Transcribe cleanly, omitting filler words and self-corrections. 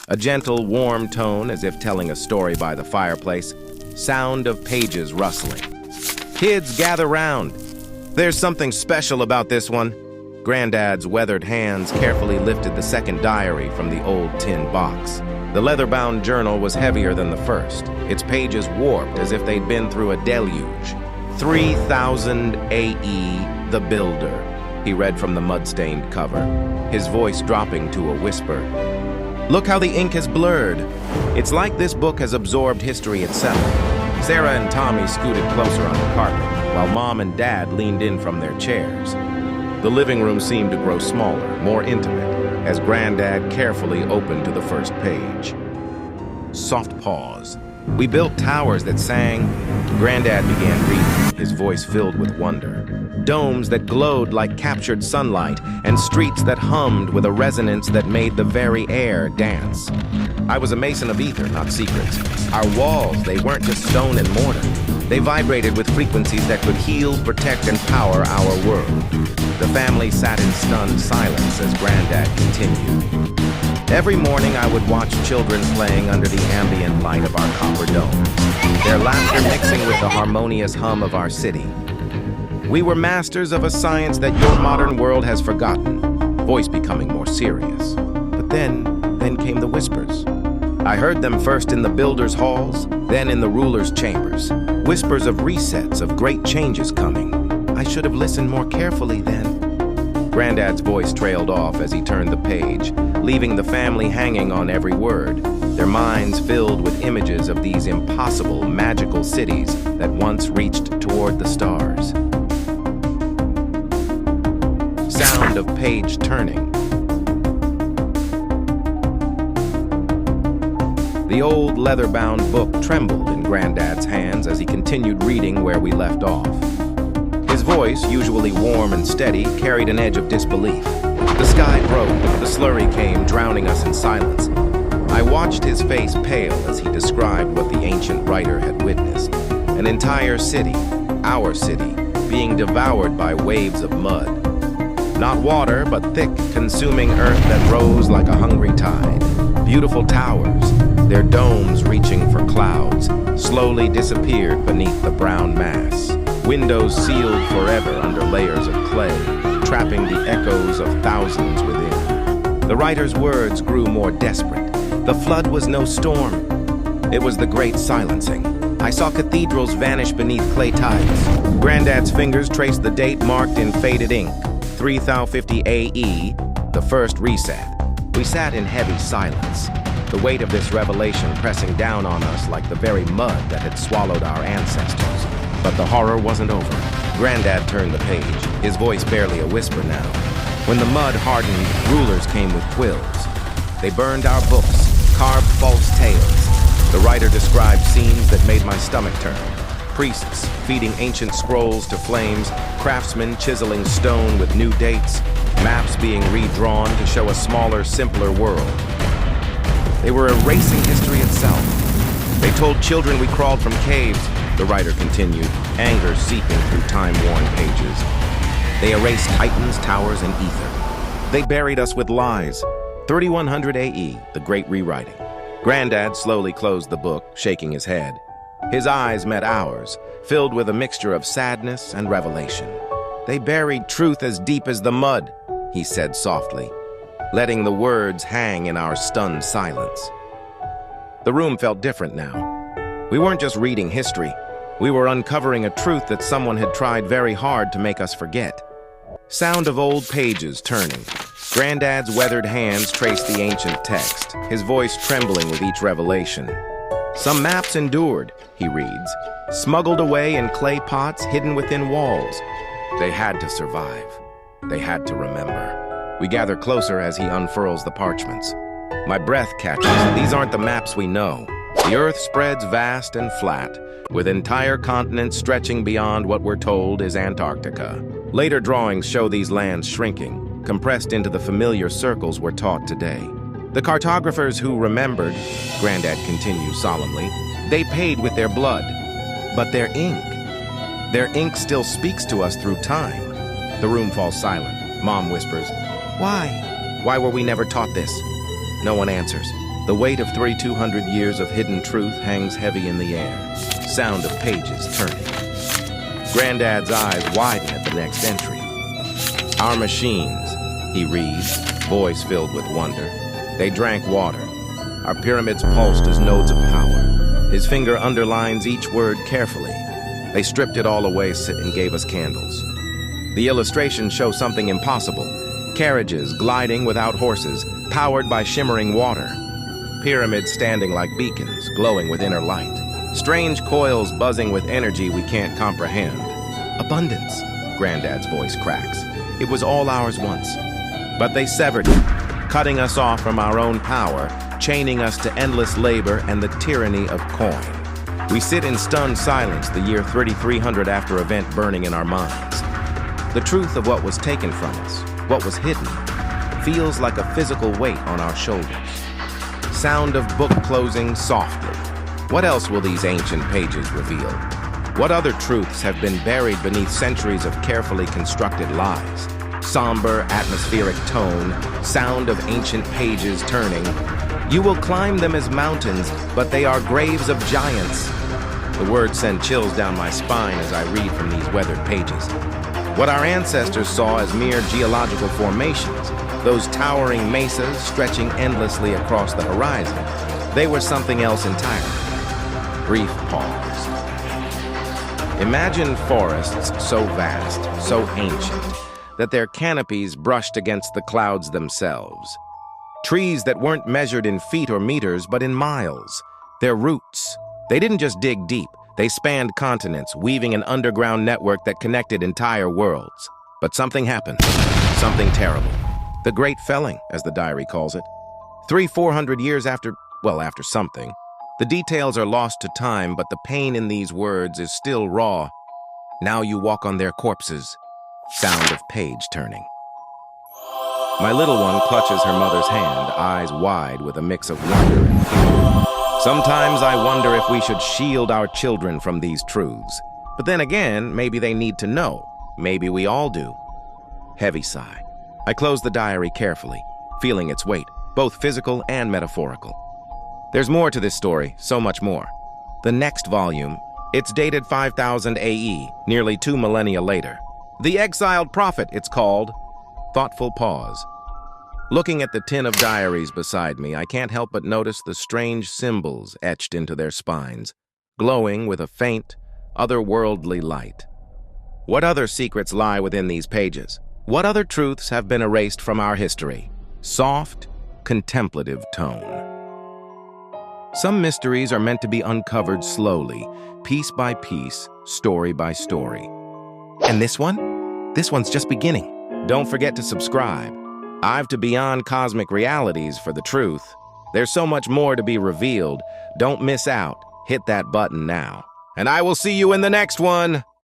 A gentle, warm tone as if telling a story by the fireplace. Sound of pages rustling. Kids, gather round. There's something special about this one. Granddad's weathered hands carefully lifted the second diary from the old tin box. The leather-bound journal was heavier than the first, its pages warped as if they'd been through a deluge. 3000 AE, the Builder, he read from the mud-stained cover, his voice dropping to a whisper. Look how the ink has blurred. It's like this book has absorbed history itself. Sarah and Tommy scooted closer on the carpet, while Mom and Dad leaned in from their chairs. The living room seemed to grow smaller, more intimate, as Granddad carefully opened to the first page. Soft pause. We built towers that sang. Granddad began reading, his voice filled with wonder. Domes that glowed like captured sunlight, and streets that hummed with a resonance that made the very air dance. I was a mason of ether, not secrets. Our walls, they weren't just stone and mortar. They vibrated with frequencies that could heal, protect, and power our world. The family sat in stunned silence as Granddad continued. Every morning I would watch children playing under the ambient light of our copper domes, their laughter mixing with the harmonious hum of our city. We were masters of a science that your modern world has forgotten, voice becoming more serious. But then came the whispers. I heard them first in the builders' halls, then in the rulers' chambers. Whispers of resets, of great changes coming. I should have listened more carefully then. Granddad's voice trailed off as he turned the page, leaving the family hanging on every word, their minds filled with images of these impossible, magical cities that once reached toward the stars. Sound of page turning. The old leather-bound book trembled in Granddad's hands as he continued reading where we left off. His voice, usually warm and steady, carried an edge of disbelief. The sky broke, the slurry came, drowning us in silence. I watched his face pale as he described what the ancient writer had witnessed. An entire city, our city, being devoured by waves of mud. Not water, but thick, consuming earth that rose like a hungry tide. Beautiful towers, their domes reaching for clouds, slowly disappeared beneath the brown mass. Windows sealed forever under layers of clay, trapping the echoes of thousands within. The writer's words grew more desperate. The flood was no storm. It was the great silencing. I saw cathedrals vanish beneath clay tides. Granddad's fingers traced the date marked in faded ink, 3050 AE, the first reset. We sat in heavy silence, the weight of this revelation pressing down on us like the very mud that had swallowed our ancestors. But the horror wasn't over. Granddad turned the page, his voice barely a whisper now. When the mud hardened, rulers came with quills. They burned our books, carved false tales. The writer described scenes that made my stomach turn. Priests feeding ancient scrolls to flames, craftsmen chiseling stone with new dates, maps being redrawn to show a smaller, simpler world. They were erasing history itself. They told children we crawled from caves, the writer continued, anger seeping through time-worn pages. They erased titans, towers, and ether. They buried us with lies. 3100 AE, the great rewriting. Granddad slowly closed the book, shaking his head. His eyes met ours, filled with a mixture of sadness and revelation. They buried truth as deep as the mud, he said softly, letting the words hang in our stunned silence. The room felt different now. We weren't just reading history. We were uncovering a truth that someone had tried very hard to make us forget. Sound of old pages turning. Granddad's weathered hands traced the ancient text, his voice trembling with each revelation. Some maps endured, he reads, smuggled away in clay pots hidden within walls. They had to survive. They had to remember. We gather closer as he unfurls the parchments. My breath catches. These aren't the maps we know. The earth spreads vast and flat, with entire continents stretching beyond what we're told is Antarctica. Later drawings show these lands shrinking, compressed into the familiar circles we're taught today. The cartographers who remembered, Granddad continues solemnly, they paid with their blood. But their ink still speaks to us through time. The room falls silent. Mom whispers, Why? Why were we never taught this? No one answers. The weight of 3,200 years of hidden truth hangs heavy in the air. Sound of pages turning. Granddad's eyes widen at the next entry. Our machines, he reads, voice filled with wonder. They drank water. Our pyramids pulsed as nodes of power. His finger underlines each word carefully. They stripped it all away and gave us candles. The illustrations show something impossible. Carriages gliding without horses, powered by shimmering water. Pyramids standing like beacons, glowing with inner light. Strange coils buzzing with energy we can't comprehend. Abundance, Granddad's voice cracks. It was all ours once. But they severed it, cutting us off from our own power, chaining us to endless labor and the tyranny of coin. We sit in stunned silence, the year 3300 after event burning in our minds. The truth of what was taken from us, what was hidden, feels like a physical weight on our shoulders. Sound of book closing softly. What else will these ancient pages reveal? What other truths have been buried beneath centuries of carefully constructed lies? Somber, atmospheric tone, sound of ancient pages turning. You will climb them as mountains, but they are graves of giants. The words send chills down my spine as I read from these weathered pages. What our ancestors saw as mere geological formations, those towering mesas stretching endlessly across the horizon, they were something else entirely. Brief pause. Imagine forests so vast, so ancient, that their canopies brushed against the clouds themselves. Trees that weren't measured in feet or meters, but in miles. Their roots, they didn't just dig deep, they spanned continents, weaving an underground network that connected entire worlds. But something happened, something terrible. The Great Felling, as the diary calls it. 300-400 years after something. The details are lost to time, but the pain in these words is still raw. Now you walk on their corpses. Sound of page turning. My little one clutches her mother's hand, eyes wide with a mix of wonder and fear. Sometimes I wonder if we should shield our children from these truths. But then again, maybe they need to know. Maybe we all do. Heavy sigh. I close the diary carefully, feeling its weight, both physical and metaphorical. There's more to this story, so much more. The next volume, it's dated 5000 AE, nearly 2 millennia later. The Exiled Prophet, it's called. Thoughtful pause. Looking at the tin of diaries beside me, I can't help but notice the strange symbols etched into their spines, glowing with a faint, otherworldly light. What other secrets lie within these pages? What other truths have been erased from our history? Soft, contemplative tone. Some mysteries are meant to be uncovered slowly, piece by piece, story by story. And this one? This one's just beginning. Don't forget to subscribe. Dive to beyond cosmic realities for the truth. There's so much more to be revealed. Don't miss out. Hit that button now. And I will see you in the next one.